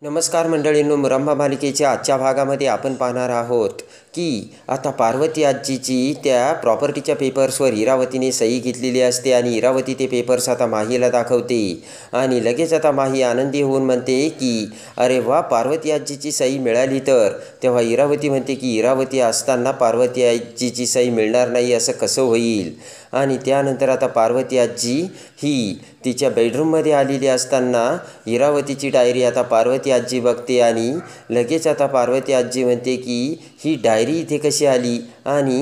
नमस्कार मंडळींनो, मुरंबा मालिकेच्या आजच्या भागामध्ये आपण पाहणार आहोत की आता पार्वती आजीची त्या प्रॉपर्टीच्या पेपर्सवर इरावतीने सही घेतलेली असते आणि इरावती ते पेपर्स आता माहीला दाखवते आणि लगेच आता माही आनंदी होऊन म्हणते की अरे वा, पार्वती आजीची सही मिळाली. तर तेव्हा इरावती म्हणते की इरावती असताना पार्वती आजीची सही मिळणार नाही असं कसं होईल. आणि त्यानंतर आता पार्वती आजी ही तिच्या बेडरूममध्ये आलेली असताना इरावतीची डायरी आता पार्वती आजी बघते आणि लगेच आता पार्वती आजी म्हणते की ही डायरी इथे कशी आली आणि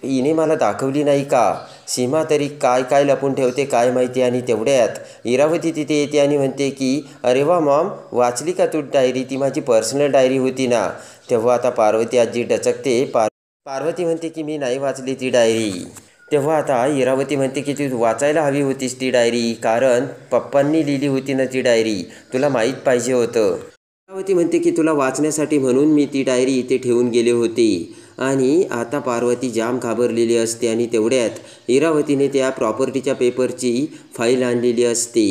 हिने मला दाखवली नाही का. सीमा तरी काय काय लपून ठेवते काय माहिती. आणि तेवढ्यात इरावती तिथे येते आणि म्हणते की अरे वा मॉम, वाचली का तू डायरी? ती माझी पर्सनल डायरी होती ना. तेव्हा आता पार्वती आजी डचकते. पार्वती म्हणते की मी नाही वाचली ती डायरी. तेव्हा आता इरावती म्हणते की तू वाचायला हवी होतीस ती डायरी, कारण पप्पांनी लिहिली होती ना ती डायरी, तुला माहीत पाहिजे होतं. इरावती म्हणते की तुला वाचण्यासाठी म्हणून मी ती डायरी इथे ठेवून गेले होते. आणि आता पार्वती जाम घाबरलेली असते आणि तेवढ्यात इरावतीने त्या प्रॉपर्टीच्या पेपरची फाईल आणलेली असते.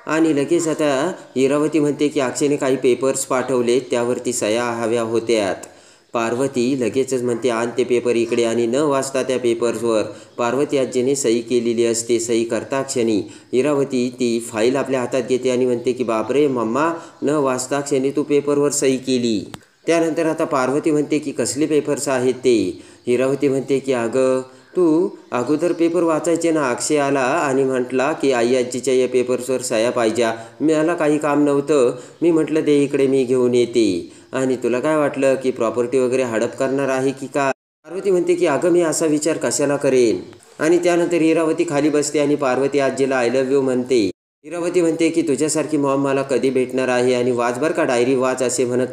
आणि लगेच आता इरावती म्हणते की अक्षयने काही पेपर्स पाठवले, त्यावरती सह्या हव्या होत्यात. पार्वती लगेचच म्हणते आण ते पेपर इकडे. आणि न वाचता त्या पेपर्सवर पार्वती आजीने सही केलेली असते. सही करता क्षणी इरावती ती फाईल आपल्या हातात घेते आणि म्हणते की बापरे मम्मा, न वाचता क्षणी तू पेपरवर सही केली. त्यानंतर आता पार्वती म्हणते की कसले पेपर्स आहेत ते. इरावती म्हणते की अगं तू अगोदर पेपर वाचायचे ना. अक्षय आला आणि म्हटला की आई आजीच्या या पेपर्सवर सह्या पाहिजे. मला काही काम नव्हतं, मी म्हटलं दे इकडे, मी घेऊन येते. आणि तुला काय वाटलं की प्रॉपर्टी वगैरे हडप करणार आहे की काय. पार्वती म्हणते की अगं मी असा विचार कशाला करेन. आणि त्यानंतर इरावती खाली बसते आणि पार्वती आजीला आय लव्ह यू म्हणते. इरावती म्हणते की तुझ्यासारखी मॉम मला कधी भेटणार आहे आणि वाच बरं का डायरी, वाच असे म्हणत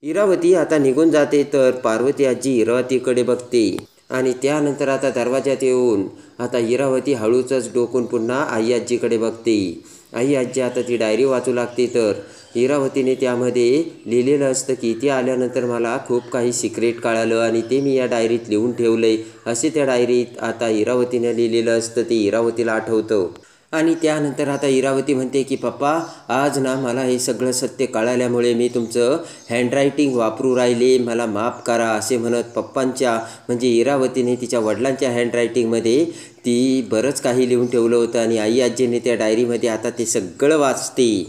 इरावती आता निघून जाते. तर पार्वती आजी इरावतीकडे बघते आणि त्यानंतर आता दरवाज्यात येऊन आता इरावती हळूच डोकून पुन्हा आई आजीकडे बघते. आई आजी आता ती डायरी वाचू लागते. तर इरावतीने त्यामध्ये लिहिलेलं असतं की इथे आल्यानंतर मला खूप काही सिक्रेट कळालं आणि ते मी या डायरीत लिहून ठेवलं आहे असे त्या डायरीत आता इरावतीने लिहिलेलं असतं. ते इरावतीला आठवतं. आणि त्यानंतर आता इरावती म्हणते की पप्पा, आज ना मला हे सगळं सत्य कळाल्यामुळे मी तुमचं हँडरायटिंग वापरू राहिले, मला माफ करा असे म्हणत पप्पांच्या म्हणजे इरावतीने तिच्या वडिलांच्या हँडरायटिंगमध्ये ती बरंच काही लिहून ठेवलं होतं. आणि आई आजीने त्या डायरीमध्ये आता ते सगळं वाचते.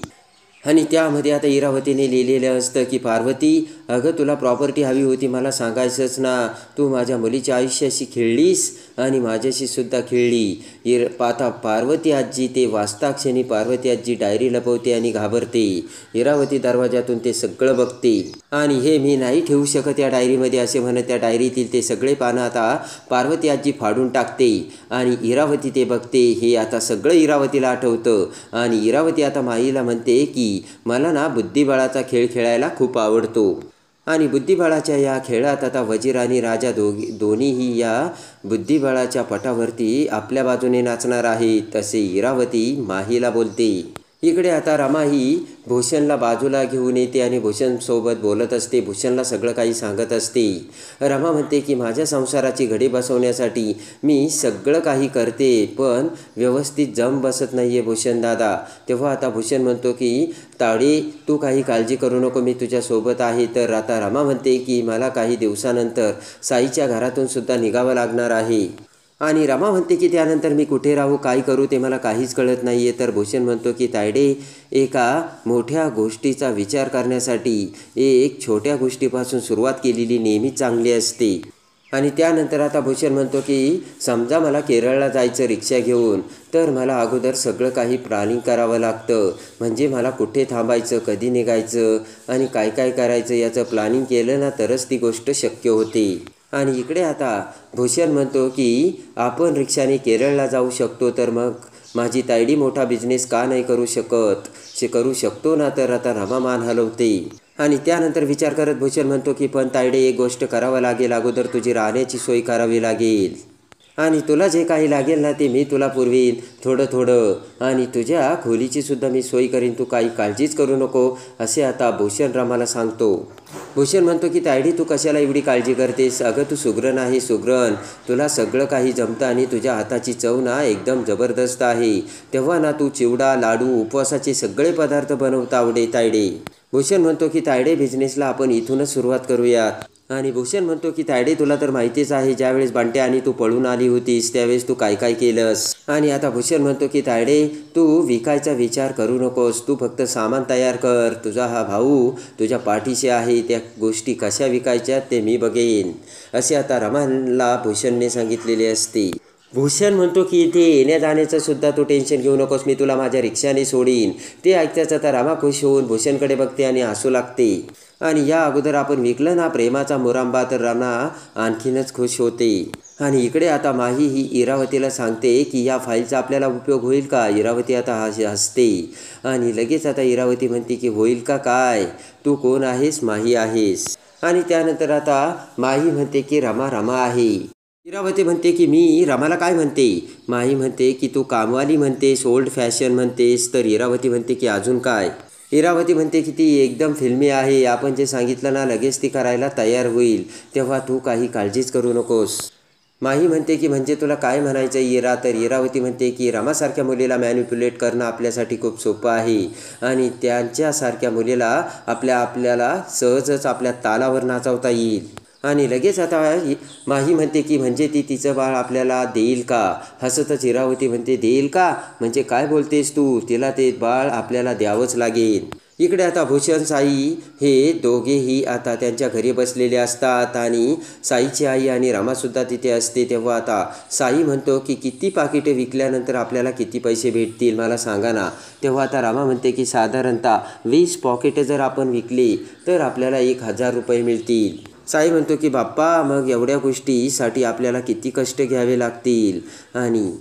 आणि त्यामध्ये आता इरावतीने लिहिलेलं असतं की पार्वती, अगं तुला प्रॉपर्टी हवी होती, मला सांगायचंच ना. तू माझ्या मुलीच्या आयुष्याशी खेळलीस आणि माझ्याशी सुद्धा खेळली. आता पार्वती आजी ते वाचताक्षणी पार्वती आजी डायरी लपवते आणि घाबरते. इरावती दरवाजातून ते सगळं बघते आणि हे मी नाही ठेवू शकत या डायरीमध्ये असे म्हणत त्या डायरीतील ते सगळे पानं आता पार्वती आजी फाडून टाकते. आणि इरावती ते बघते. हे आता सगळं इरावतीला आठवतं. आणि इरावती आता माईला म्हणते की मला ना बुद्धिबळाचा खेळ खेळायला खूप आवडतो. आणि बुद्धिबळाच्या या खेळात आता वजीर आणि राजा दोन्हीही या बुद्धिबळाच्या पटावरती आपल्या बाजूने नाचणार आहेत असे इरावती माहीला बोलते. इकडे आता रमा ही भूषणला बाजूला घेऊन येते आणि भूषणसोबत बोलत असते. भूषणला सगळं काही सांगत असते. रमा म्हणते की माझ्या संसाराची घडी बसवण्यासाठी मी सगळं काही करते, पण व्यवस्थित जम बसत नाही आहे भूषण दादा. तेव्हा आता भूषण म्हणतो की ताडे, तू काही काळजी करू नको, मी तुझ्यासोबत आहे. तर आता रमा म्हणते की मला काही दिवसानंतर साईच्या घरातून सुद्धा निघावं लागणार आहे. आणि रमा म्हणते की त्यानंतर मी कुठे राहू, काय करू ते मला काहीच कळत नाही आहे. तर भूषण म्हणतो की तायडे, एका मोठ्या गोष्टीचा विचार करण्यासाठी एक छोट्या गोष्टीपासून सुरुवात केलेली नेहमीच चांगली असते. आणि त्यानंतर आता भूषण म्हणतो की समजा मला केरळला जायचं रिक्षा घेऊन, तर मला अगोदर सगळं काही प्लॅनिंग करावं लागतं. म्हणजे मला कुठे थांबायचं, कधी निघायचं आणि काय काय करायचं याचं प्लॅनिंग केलं ना तरच ती गोष्ट शक्य होते. आणि इकडे आता भूषण म्हणतो की आपण रिक्षाने केरळला जाऊ शकतो, तर मग माझी तायडी मोठा बिझनेस का नाही करू शकत, करू शकतो ना. तर आता रमा मान हलवते. आणि त्यानंतर विचार करत भूषण म्हणतो की पण तायडे, एक गोष्ट करावं लागेल, अगोदर तुझी राहण्याची सोय करावी लागेल. आणि तुला जे काही लागेल ना ते मी तुला पुरवीन थोडं थोडं. आणि तुझ्या खोलीची सुद्धा मी सोय करीन, तू काही काळजीच करू नको असे आता भूषण रमाला सांगतो. भूषण म्हणतो की तायडी, तू कशाला एवढी काळजी करतेस, अगं तू सुगरण आहे सुगरण, तुला सगळं काही जमतं आणि तुझ्या हाताची चव ना एकदम जबरदस्त आहे. तेव्हा ना तू चिवडा, लाडू, उपवासाचे सगळे पदार्थ बनवता आवडे तायडे. भूषण म्हणतो की तायडे बिझनेसला आपण इथूनच सुरुवात करूयात. आणि भूषण म्हणतो की तायडे तुला तर माहितीच आहे ज्यावेळेस बंट्या आणि तू पळून आली होतीस त्यावेळेस तू काय काय केलंस. आणि आता भूषण म्हणतो की तायडे तू विकायचा विचार करू नकोस, तू फक्त सामान तयार कर, तुझा हा भाऊ तुझ्या पाठीशी आहे, त्या गोष्टी कशा विकायच्या ते मी बघेन, असे आता रमाला भूषणने सांगितलेले असते. भूषण म्हणतो की इथे येण्या जाण्याचं सुद्धा तू टेन्शन घेऊ नकोस, मी तुला माझ्या रिक्षाने सोडीन. ते ऐकताच आता रमा खुश होऊन भूषणकडे बघते आणि हसू लागते. आणि या अगोदर आपण विकलं ना प्रेमाचा मुरांबा तर रमा आणखीनच खुश होते. आणि इकडे आता माही ही इरावतीला सांगते की या फाईलचा आपल्याला उपयोग होईल का. इरावती आता हसते आणि लगेच आता इरावती म्हणते की होईल का काय, तू कोण आहेस, माही आहेस. आणि त्यानंतर आता माही म्हणते की रमा रमा आहे. इरावती म्हणते की मी रमाला काय म्हणते. माही म्हणते की तू कामवाली म्हणतेस, ओल्ड फॅशन म्हणतेस. तर इरावती म्हणते की अजून काय. इरावती म्हणते की ती एकदम फिल्मी आहे, आपण जे सांगितलं ना लगेच ती करायला तयार होईल, तेव्हा तू काही काळजीच करू नकोस. माही म्हणते की म्हणजे तुला काय म्हणायचं इरा. तर इरावती म्हणते की रमासारख्या मुलीला मॅनिप्युलेट करणं आपल्यासाठी खूप सोपं आहे आणि त्यांच्यासारख्या मुलीला आपल्याला सहजच आपल्या तालावर नाचवता येईल. आणि लगेच आता माही म्हणते की म्हणजे ती तिचं बाळ आपल्याला देईल का. हसतच इरावती म्हणते देईल का म्हणजे काय बोलतेस तू, तिला ते बाळ आपल्याला द्यावंच लागेल. इकडे आता भूषण साई हे दोघेही आता त्यांच्या घरी बसलेले असतात आणि साईची आई आणि रमासुद्धा तिथे असते. तेव्हा आता साई म्हणतो की किती पाकिटे विकल्यानंतर आपल्याला किती पैसे भेटतील मला सांगा ना. तेव्हा आता रमा म्हणते की साधारणतः 20 पॉकेटे जर आपण विकली तर आपल्याला 1000 रुपये मिळतील. साई म्हणतो की बाप्पा मग एवढ्या गोष्टीसाठी आपल्याला किती कष्ट घ्यावे लागतील. आणि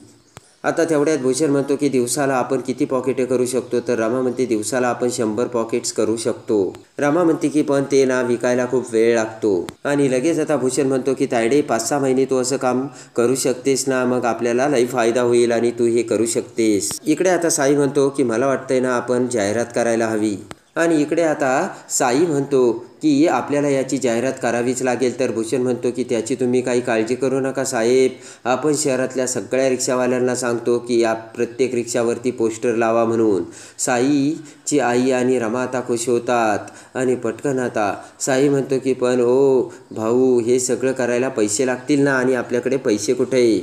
आता तेवढ्यात भूषण म्हणतो की दिवसाला आपण किती पॉकेटे करू शकतो. तर रमा म्हणते दिवसाला आपण 100 पॉकेट्स करू शकतो. रमा म्हणते की पण ते ना विकायला खूप वेळ लागतो. आणि लगेच आता भूषण म्हणतो की तायडे 5-6 महिने तू असं काम करू शकतेस ना, मग आपल्याला लई फायदा होईल आणि तू हे करू शकतेस. इकडे आता साई म्हणतो की मला वाटतंय ना आपण जाहिरात करायला हवी. आणि इकडे आता साई म्हणतो की आपल्याला याची जाहिरात करावीच लागेल. तर भूषण म्हणतो की त्याची तुम्ही काही काळजी करू नका साहेब, आपण शहरातल्या सगळ्या रिक्षावाल्यांना सांगतो की या प्रत्येक रिक्षावरती पोस्टर लावा म्हणून. साईची आई आणि रमा आता खुश होतात. आणि पटकन आता साई म्हणतो की पण ओ भाऊ हे सगळं करायला पैसे लागतील ना आणि आपल्याकडे पैसे कुठे.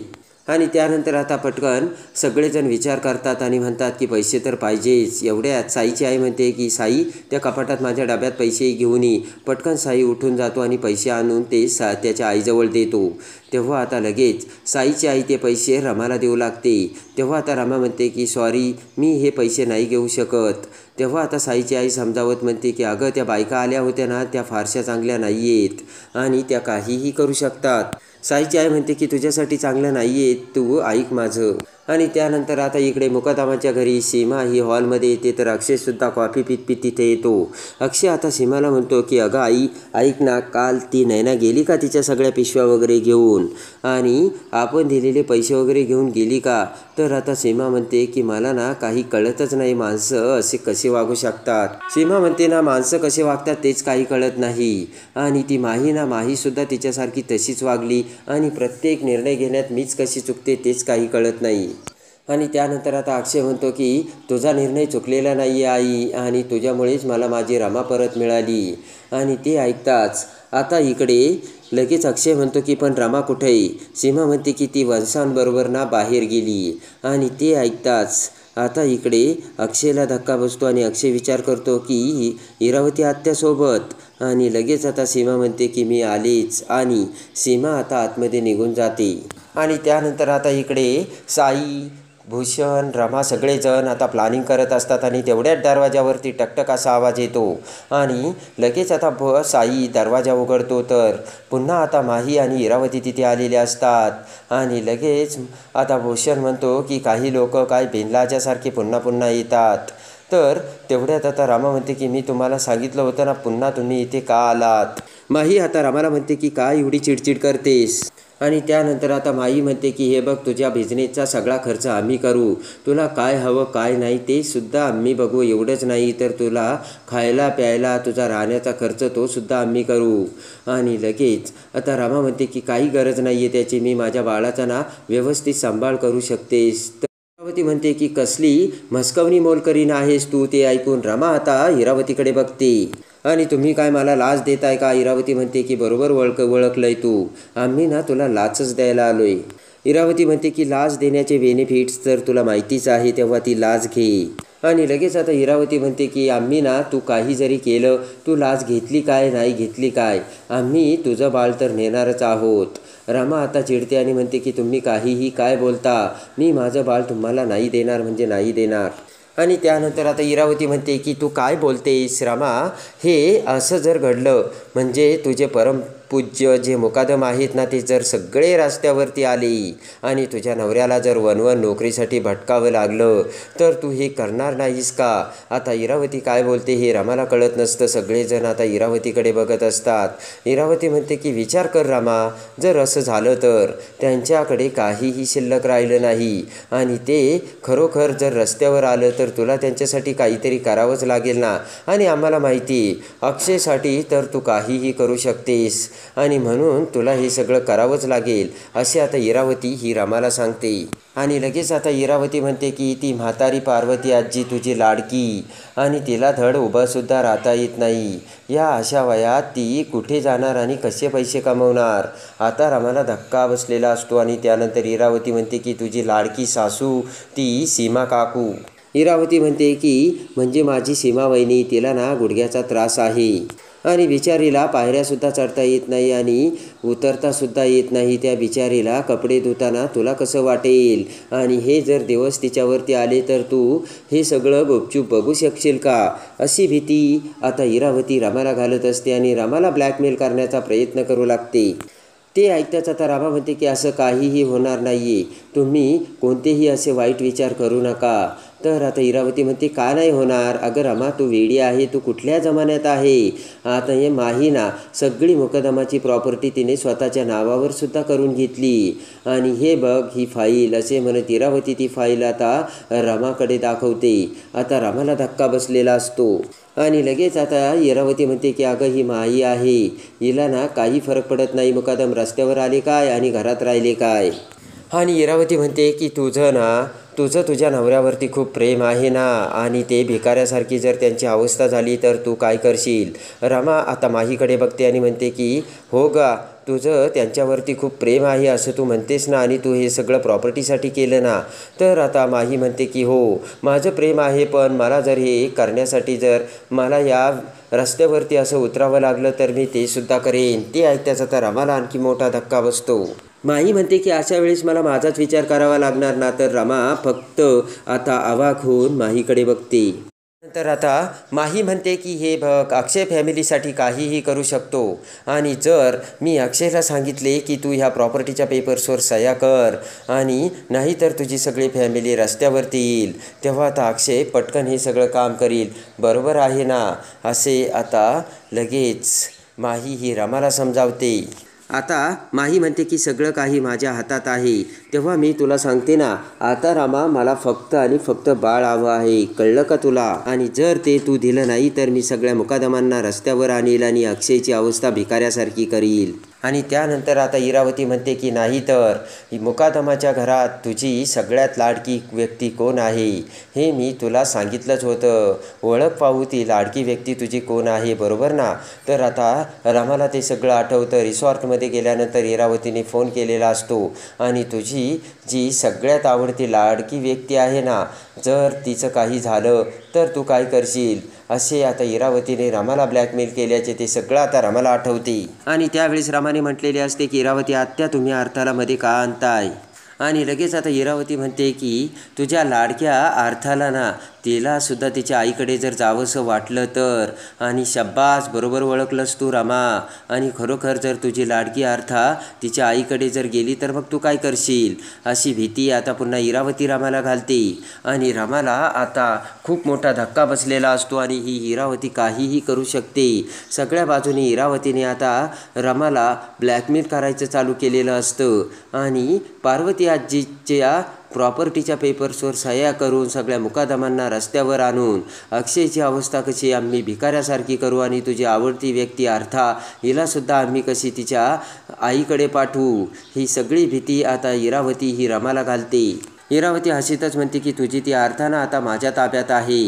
आणि त्यानंतर आता पटकन सगळेजण विचार करतात आणि म्हणतात की पैसे तर पाहिजेच. एवढ्यात साईची आई म्हणते की साई त्या कपाटात माझ्या डब्यात पैसे घेऊन ये. पटकन साई उठून जातो आणि पैसे आणून ते त्याच्या आईजवळ देतो. तेव्हा आता लगेच साईची आई ते पैसे रमाला देऊ लागते. तेव्हा आता रमा म्हणते की सॉरी मी हे पैसे नाही घेऊ शकत. तेव्हा आता साईची आई समजावत म्हणते की अगं त्या बायका आल्या होत्या ना त्या फारशा चांगल्या नाही आहेत आणि त्या काहीही करू शकतात. साईची आई म्हणते की तुझ्यासाठी चांगलं नाही आहे, तू ऐक माझं. आणि त्यानंतर आता इकडे मुकादमाच्या घरी सीमा ही हॉलमध्ये येते. तर अक्षयसुद्धा कॉफी पीत तिथे येतो. अक्षय आता सीमाला म्हणतो की अगं आई ऐक ना, काल ती नैना गेली का तिच्या सगळ्या पिशव्या वगैरे घेऊन आणि आपण दिलेले पैसे वगैरे घेऊन गेली का. तर आता सीमा म्हणते की मला ना काही कळतच नाही, माणसं असे कसे वागू शकतात. सीमा म्हणते ना माणसं कसे वागतात तेच काही कळत नाही. आणि ती माहीसुद्धा तिच्यासारखी तशीच वागली आणि प्रत्येक निर्णय घेण्यात मीच कशी चुकते तेच काही कळत नाही. आणि त्यानंतर आता अक्षय म्हणतो की तुझा निर्णय चुकलेला नाही आई आणि तुझ्यामुळेच मला माझी रमा परत मिळाली. आणि ते ऐकताच आता इकडे लगेच अक्षय म्हणतो की पण रमा कुठे. सीमा म्हणते की ती वंशांबरोबर ना बाहेर गेली. आणि ते ऐकताच आता इकडे अक्षयला धक्का बसतो आणि अक्षय विचार करतो की इरावती आत्यासोबत. आणि लगेच आता सीमा म्हणते की मी आलीच आणि सीमा आता आतमध्ये निघून जाते. आणि त्यानंतर आता इकडे साई भूषण रमा सगळेजण आता प्लॅनिंग करत असतात आणि तेवढ्याच दरवाजावरती टकटक असा आवाज येतो. आणि लगेच आता साई दरवाजा उघडतो तर पुन्हा आता माही आणि इरावती तिथे आलेले असतात. आणि लगेच आता भूषण म्हणतो की काही लोक काय बिनलाजासारखे पुन्हा पुन्हा येतात. तर तेवढ्यात आता रमा म्हणते की मी तुम्हाला सांगितलं होतं ना पुन्हा तुम्ही इथे का आलात. माही आता रमाला म्हणते की काय एवढी चिडचिड करतेस. आणि त्यानंतर आता माई म्हणते की हे बघ तुझ्या बिझनेसचा सगळा खर्च आम्ही करू, तुला काय हवं काय नाही ते सुद्धा आम्ही बघू. एवढंच नाही तर तुला खायला प्यायला तुझा राहण्याचा खर्च तो सुद्धा आम्ही करू. आणि लगेच आता रमा म्हणते की काही गरज नाही आहे त्याची, मी माझ्या बाळाचा ना व्यवस्थित सांभाळ करू शकतेस. इरावती म्हणते की कसली म्हस्कवणी मोलकरीण आहेस तू. ते ऐकून रमा आता इरावतीकडे बघते आणि तुम्ही काय मला लाच देताय का. इरावती म्हणते की बरोबर ओळखलंय तू. आम्ही ना तुला लाचच द्यायला आलोय. इरावती म्हणते की लाच देण्याचे बेनिफिट्स तर तुला माहितीच आहे, तेव्हा ती लाच घे. आणि लगेच आता इरावती म्हणते की आम्ही ना तू काही जरी केलं, तू लाच घेतली काय नाही घेतली काय, आम्ही तुझं बाळ तर नेणारच आहोत. रमा आता चिडते आणि म्हणते की तुम्ही काहीही काय बोलता, मी माझं बाळ तुम्हाला नाही देणार म्हणजे नाही देणार. आणि त्यानंतर आता इरावती म्हणते की तू काय बोलतेस रमा, हे असं जर घडलं म्हणजे तुझे परमपूज्य जे मुकादम आहेत ना ते जर सगळे रस्त्यावरती आले आणि तुझ्या नवऱ्याला जर वनवन नोकरीसाठी भटकावं लागलं तर तू हे करणार नाहीस का. आता इरावती काय बोलते हे रमाला कळत नसतं. सगळेजण आता इरावतीकडे बघत असतात. इरावती म्हणते की विचार कर रमा, जर असं झालं तर त्यांच्याकडे काहीही शिल्लक राहिलं नाही आणि ते खरोखर जर रस्त्यावर आलं तर तुला त्यांच्यासाठी काहीतरी करावंच लागेल ना. आणि आम्हाला माहिती अक्षयसाठी तर तू काहीही करू शकतेस आणि म्हणून तुला हे सगळं करावंच लागेल, असे आता इरावती ही रमाला सांगते. आणि लगेच आता इरावती म्हणते की ती म्हातारी पार्वती आजी तुझी लाडकी आणि तिला धड उभंसुद्धा राहता येत नाही. या अशा वयात ती कुठे जाणार आणि कसे पैसे कमवणार. आता रमाला धक्का बसलेला असतो. आणि त्यानंतर इरावती म्हणते की तुझी लाडकी सासू ती सीमा काकू. इरावती म्हणते की म्हणजे माझी सीमा वहिनी, तिला ना गुडघ्याचा त्रास आहे आणि बिचारीला पायऱ्यासुद्धा चढता येत नाही आणि उतरतासुद्धा येत नाही. त्या बिचारीला कपडे धुताना तुला कसं वाटेल आणि हे जर दिवस तिच्यावरती आले तर तू हे सगळं गुपचूप बघू शकशील का. अशी भीती आता इरावती रमाला घालत असते आणि रमाला ब्लॅकमेल करण्याचा प्रयत्न करू लागते. ते ऐकताच आता रमा म्हणते की असं काहीही होणार नाही आहे, तुम्ही कोणतेही असे वाईट विचार करू नका. तर आता इरावती म्हणते का नाही होणार. अगं रमा तू वेडी आहे, तू कुठल्या जमान्यात आहे. आता हे माहीना सगळी मुकदमाची प्रॉपर्टी तिने स्वतःच्या नावावर सुद्धा करून घेतली आणि हे बघ ही फाईल, असे म्हणत इरावती ती फाईल आता रमाकडे दाखवते. आता रमाला धक्का बसलेला असतो आणि लगेच आता इरावती म्हणते की अगं ही माई आहे, हिला ना काही फरक पडत नाही मुकादम रस्त्यावर आले काय आणि घरात राहिले काय. आणि इरावती म्हणते की तुझं तुझ्या नवऱ्यावरती खूप प्रेम आहे ना आणि ते भिकाऱ्यासारखी जर त्यांची अवस्था झाली तर तू काय करशील. रमा आता माहीकडे बघते आणि म्हणते की हो गा, तुझं त्यांच्यावरती खूप प्रेम आहे असं तू म्हणतेस ना आणि तू हे सगळं प्रॉपर्टीसाठी केलं ना. तर आता माही म्हणते की हो माझं प्रेम आहे, पण मला जर हे करण्यासाठी जर मला या रस्त्यावरती असं उतरावं लागलं तर मी ते सुद्धा करेन. ते ऐकताच आता रमाला आणखी मोठा धक्का बसतो. माही म्हणते की अशा वेळेस मला माझाच विचार करावा लागणार ना. तर रमा फक्त आता अवाक होऊन माहीकडे बघते. नंतर आता माही म्हणते की हे बघ, अक्षय फॅमिलीसाठी काहीही करू शकतो आणि जर मी अक्षयला सांगितले की तू ह्या प्रॉपर्टीच्या पेपर्सवर सह्या कर आणि नाहीतर तुझी सगळी फॅमिली रस्त्यावरती येईल, तेव्हा आता अक्षय पटकन हे सगळं काम करील. बरोबर आहे ना, असे आता लगेच माही ही रमाला समजावते. आता माही म्हणते की सगळं काही माझ्या हातात आहे, तेव्हा मी तुला सांगते ना, आता रमा मला फक्त आणि फक्त बाळ हवं आहे, कळलं का तुला. आणि जर ते तू दिलं नाही तर मी सगळ्या मुकादमांना रस्त्यावर आणील आणि अक्षयची अवस्था भिकाऱ्यासारखी करील. आणि त्यानंतर आता इरावती म्हणते की नाही तर मुकादमाच्या घरात तुझी सगळ्यात लाडकी व्यक्ती कोण आहे हे मी तुला सांगितलंच होतं, ओळख पाहू ती लाडकी व्यक्ती तुझी कोण आहे, बरोबर ना. तर आता रमाला ते सगळं आठवतं. रिसॉर्टमध्ये गेल्यानंतर इरावतीने फोन केलेला असतो आणि तुझी जी सगळ्यात आवडती लाडकी व्यक्ती आहे ना, जर तिचं काही झालं तर तू काय करशील, असे आता इरावतीने रमाला ब्लॅकमेल केल्याचे ते सगळं आता रमाला आठवते. आणि त्यावेळेस रमाने म्हटलेले असते की इरावती आत्या तुम्ही अर्थाला मध्ये का आणताय. आणि लगेच आता इरावती म्हणते की तुझ्या लाडक्या अर्थाला ना, तिलासुद्धा तिच्या आईकडे जर जावंसं वाटलं तर. आणि शब्बास, बरोबर ओळखलंस तू रमा. आणि खरोखर जर तुझी लाडकी अर्था तिच्या आईकडे जर गेली तर मग तू काय करशील, अशी भीती आता पुन्हा इरावती रमाला घालते. आणि रमाला आता खूप मोठा धक्का बसलेला असतो आणि ही इरावती काहीही करू शकते. सगळ्या बाजूने इरावतीने आता रमाला ब्लॅकमेल करायचं चालू केलेलं असतं आणि पार्वती आजीच्या प्रॉपर्टीच्या पेपर्सवर सह्या करून सगळ्या मुकादमांना रस्त्यावर आणून अक्षयची अवस्था कशी आम्ही भिकाऱ्यासारखी करू आणि तुझी आवडती व्यक्ती अर्था हिलासुद्धा आम्ही कशी तिच्या आईकडे पाठवू, ही सगळी भीती आता इरावती ही रमाला घालते. इरावती हसीतच म्हणते की तुझी ती अर्थानं आता माझ्या ताब्यात आहे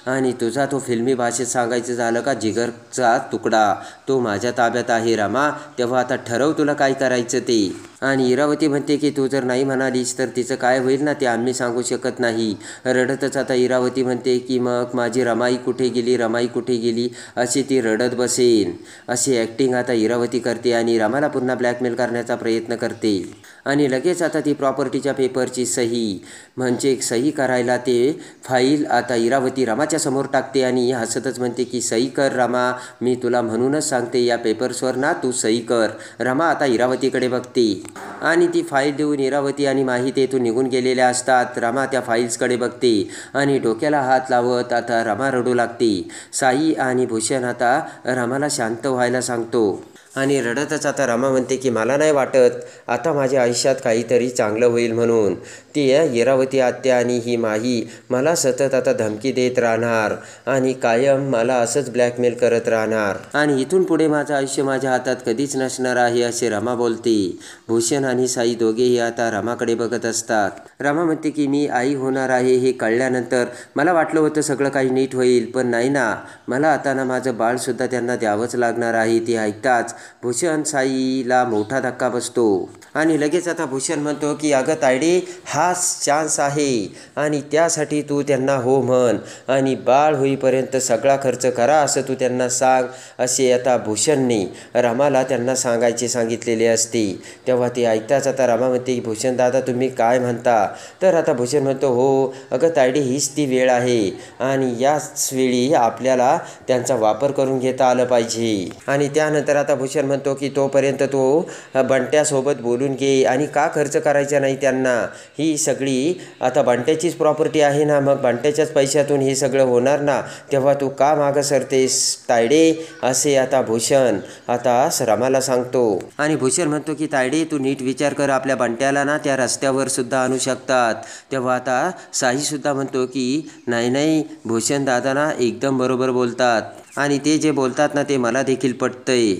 आणि तुझा तो फिल्मी भाषेत सांगायचं झालं का जिगरचा तुकडा तो माझ्या ताब्यात आहे रमा. तेव्हा आता ठरव तुला काय करायचं ते. आणि इरावती म्हणते की तू जर नाही म्हणालीस तर तिचं काय होईल ना ते आम्ही सांगू शकत नाही. रडतच आता इरावती म्हणते की मग माझी रमाई कुठे गेली, रमाई कुठे गेली अशी ती रडत बसेन. अशी ॲक्टिंग आता इरावती करते आणि रमाला पुन्हा ब्लॅकमेल करण्याचा प्रयत्न करते. आणि लगेच आता ती प्रॉपर्टीच्या पेपरची सही म्हणजे सही करायला ते फाईल आता इरावती रमाच्या समोर टाकते आणि हसतच म्हणते की सही कर रमा, मी तुला म्हणूनच सांगते या पेपर्सवर ना तू सही कर. रमा आता इरावतीकडे बघते आणि ती फाईल देऊन इरावती आणि माही तेथून निघून गेलेल्या असतात. रमा त्या फाईल्सकडे बघते आणि डोक्याला हात लावत आता रमा रडू लागते. साई आणि भूषण आता रमाला शांत व्हायला सांगतो आणि रडतच आता रमा म्हणते की मला नाही वाटत आता माझ्या आयुष्यात काहीतरी चांगलं होईल म्हणून. ती इरावती आत्या आणि ही माही मला सतत आता धमकी देत राहणार आणि कायम मला असंच ब्लॅकमेल करत राहणार आणि इथून पुढे माझं आयुष्य माझ्या हातात कधीच नसणार आहे असे रमा बोलते. भूषण आणि साई दोघेही आता रमाकडे बघत असतात. रमा म्हणते की मी आई होणार आहे हे कळल्यानंतर मला वाटलं होतं सगळं काही नीट होईल, पण नाही ना, मला आता ना माझं बाळसुद्धा त्यांना द्यावंच लागणार आहे. ती ऐकताच भूषण साईला मोठा धक्का बसतो आणि लगेच आता भूषण म्हणतो की अगं तायडे हाच चान्स आहे आणि त्यासाठी तू त्यांना हो म्हण आणि बाळ होईपर्यंत सगळा खर्च करा असं तू त्यांना सांग असे आता भूषणने रमाला त्यांना सांगायचे सांगितलेले असते. तेव्हा ते ऐकताच आता रमा म्हणते की भूषण दादा तुम्ही काय म्हणता. तर आता भूषण म्हणतो हो अगं तायडे हीच ती वेळ आहे आणि याच वेळी आपल्याला त्यांचा वापर करून घेता आलं पाहिजे. आणि त्यानंतर आता भूषण म्हणतो की तोपर्यंत तो बंट्यासोबत बोलून घे आणि का खर्च करायचा नाही त्यांना, ही सगळी आता बंट्याचीच प्रॉपर्टी आहे ना, मग बंट्याच्याच पैशातून हे सगळं होणार ना, तेव्हा तू का मागं सरतेस तायडे असे आता भूषण आता रमाला सांगतो. आणि भूषण म्हणतो की तायडे तू नीट विचार कर, आपल्या बंट्याला ना त्या रस्त्यावर सुद्धा आणू शकतात. तेव्हा आता साईसुद्धा म्हणतो की नाही नाही भूषण दादा ना एकदम बरोबर बोलतात आणि ते जे बोलतात ना ते मला देखील पटतंय.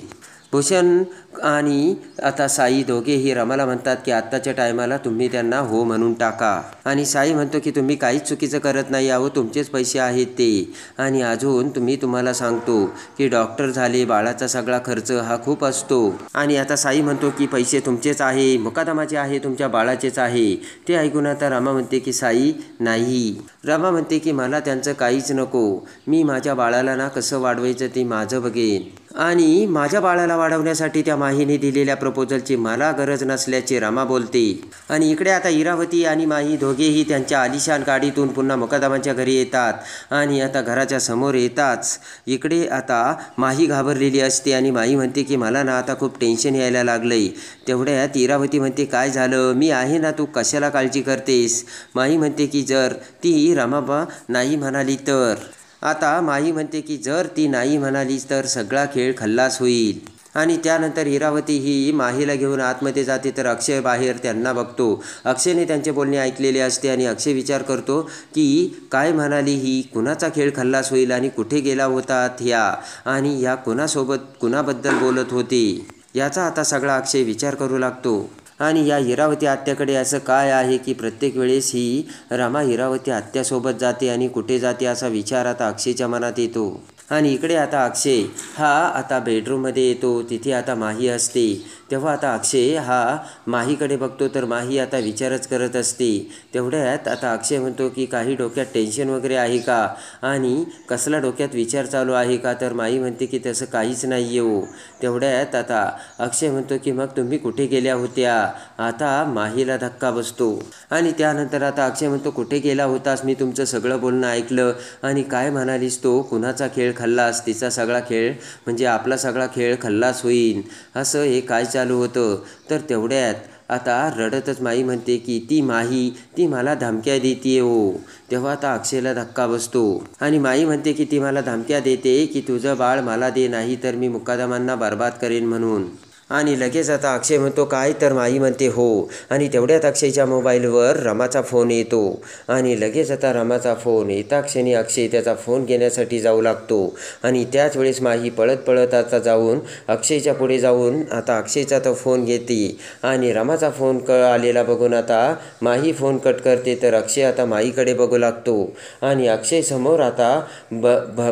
भूषण आणि आता साई दोघेही रमाला म्हणतात की आत्ताच्या टायमाला तुम्ही त्यांना हो म्हणून टाका. आणि साई म्हणतो की तुम्ही काहीच चुकीचं करत नाही आहो, तुमचेच पैसे आहेत ते. आणि अजून तुम्हाला सांगतो की डॉक्टर झाले, बाळाचा सगळा खर्च हा खूप असतो. आणि आता साई म्हणतो की पैसे तुमचेच आहे, मुकादमाचे आहे, तुमच्या बाळाचेच आहे. ते ऐकून आता रमा म्हणते की साई नाही. रमा म्हणते की मला त्यांचं काहीच नको, मी माझ्या बाळाला ना कसं वाढवायचं ते माझं बघेन आणि माझ्या बाळाला वाढवण्यासाठी त्या माहीने दिलेल्या प्रपोजलची मला गरज नसल्याचे रमा बोलते. आणि इकडे आता इरावती आणि माही दोघेही त्यांच्या आलिशान गाडीतून पुन्हा मुकादमाच्या घरी येतात आणि आता घराच्या समोर येताच इकडे आता माही घाबरलेली असते आणि माही म्हणते की मला ना आता खूप टेन्शन यायला लागलंय. तेवढ्यात इरावती म्हणते काय झालं, मी आहे ना, तू कशाला काळजी करतेस. माही म्हणते की जर ती रमाबा नाही म्हणाली तर. आता माही म्हणते की जर ती नाही म्हणालीच तर सगळा खेळ खल्लास होईल. आणि त्यानंतर इरावती ही माहीला घेऊन आतमध्ये जाते तर अक्षय बाहेर त्यांना बघतो. अक्षयने त्यांचे बोलणे ऐकलेले असते आणि अक्षय विचार करतो की काय म्हणाली ही, कुणाचा खेळ खल्लास होईल आणि कुठे गेला होतात ह्या आणि ह्या कुणाबद्दल बोलत होते याचा आता सगळा अक्षय विचार करू लागतो. आणि या इरावती आत्याकडे असं काय आहे की प्रत्येक वेळेस ही रमा इरावती आत्यासोबत जाते आणि कुठे जाते असा विचार आता अक्षयच्या मनात येतो. आणि इकडे आता अक्षय हा आता बेडरूममध्ये येतो, तिथे आता माही असते. तेव्हा आता अक्षय हा माहीकडे बघतो तर माही आता विचारच करत असते. तेवढ्यात आता अक्षय म्हणतो की काही डोक्यात टेन्शन वगैरे आहे का आणि कसला डोक्यात विचार चालू आहे का. तर माही म्हणते की तसं काहीच नाही हो. तेवढ्यात आता अक्षय म्हणतो की मग तुम्ही कुठे गेल्या होत्या. आता माहीला धक्का बसतो आणि त्यानंतर आता अक्षय म्हणतो कुठे गेला होतास, मी तुमचं सगळं बोलणं ऐकलं आणि काय म्हणालीस तो कुणाचा खेळ खल्लास, तिचा सगळा खेळ म्हणजे आपला सगळा खेळ खल्लास होईल असं हे काय चालू होतं. तर तेवढ्यात आता रडतच माही म्हणते की ती माही ती मला धमक्या देते हो. तेव्हा आता अक्षयला धक्का बसतो आणि माही म्हणते की ती मला धमक्या देते की तुझं बाळ मला दे, नाही तर मी मुकादमांना बर्बाद करेन म्हणून. आणि लगेच आता अक्षय म्हणतो काय, तर माई म्हणते हो. आणि तेवढ्यात अक्षयच्या मोबाईलवर रमाचा फोन येतो आणि लगेच आता रमाचा फोन येता क्षणी अक्षय त्याचा फोन घेण्यासाठी जाऊ लागतो आणि त्याच वेळेस माही पळत पळत आता जाऊन अक्षयच्या पुढे जाऊन आता अक्षयचा तो फोन घेते आणि रमाचा फोन आलेला बघून आता माही फोन कट करते. तर अक्षय आता माईकडे बघू लागतो आणि अक्षय समोर आता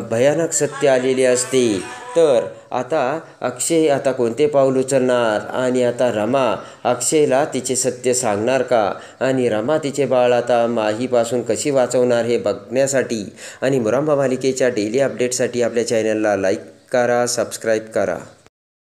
भयानक सत्य आलेले असते. तर आता अक्षय आता कोणते पाऊल उचलणार आणि आता रमा अक्षयला तिचे सत्य सांगणार का आणि रमा तिचे बाळ आता माहीपासून कशी वाचवणार हे बघण्यासाठी आणि मुरंबा मालिकेच्या डेली अपडेटसाठी आपल्या चॅनलला लाईक करा, सबस्क्राईब करा.